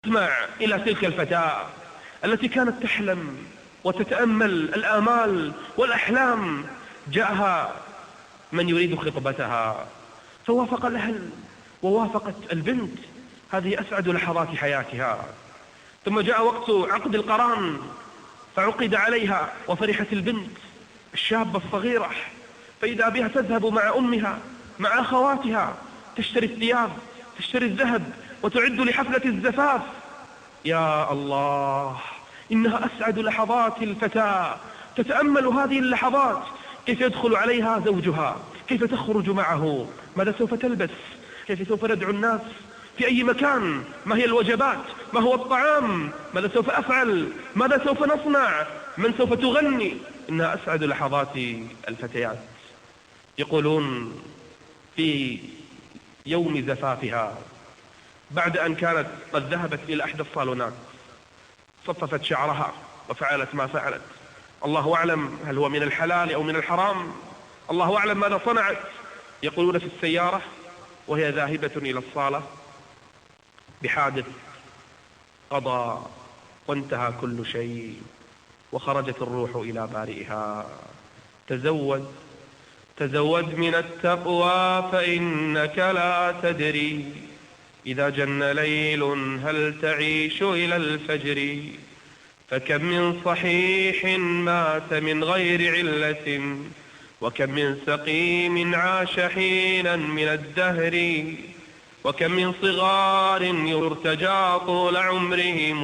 اسمع إلى تلك الفتاة التي كانت تحلم وتتأمل الآمال والأحلام. جاءها من يريد خطبتها، فوافق الأهل ووافقت البنت. هذه أسعد لحظات حياتها. ثم جاء وقت عقد القران، فعقد عليها وفرحت البنت الشابة الصغيرة، فإذا بها تذهب مع أمها مع أخواتها تشتري الثياب، تشتري الذهب، وتعد لحفلة الزفاف. يا الله، إنها أسعد لحظات الفتاة. تتأمل هذه اللحظات، كيف يدخل عليها زوجها، كيف تخرج معه، ماذا سوف تلبس، كيف سوف ندعو الناس في أي مكان، ما هي الوجبات، ما هو الطعام، ماذا سوف أفعل، ماذا سوف نصنع، من سوف تغني. إنها أسعد لحظات الفتيات. يقولون في يوم زفافها، بعد أن كانت قد ذهبت إلى أحدى الصالونات، صففت شعرها وفعلت ما فعلت، الله أعلم هل هو من الحلال أو من الحرام، الله أعلم ماذا صنعت. يقولون في السيارة وهي ذاهبة إلى الصالة بحادث قضى وانتهى كل شيء، وخرجت الروح إلى بارئها. تزود من التقوى فإنك لا تدري إذا جن ليل هل تعيش إلى الفجر. فكم من صحيح مات من غير علة، وكم من سقيم عاش حينا من الدهر، وكم من صغار يرتجى طول عمرهم،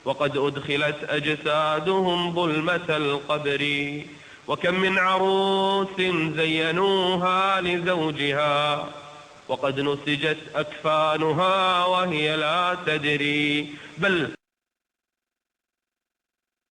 وقد أدخلت أجسادهم ظلمة القبر. وكم من عروس زينوها لزوجها، وقد نسجت أكفانها وهي لا تدري. بل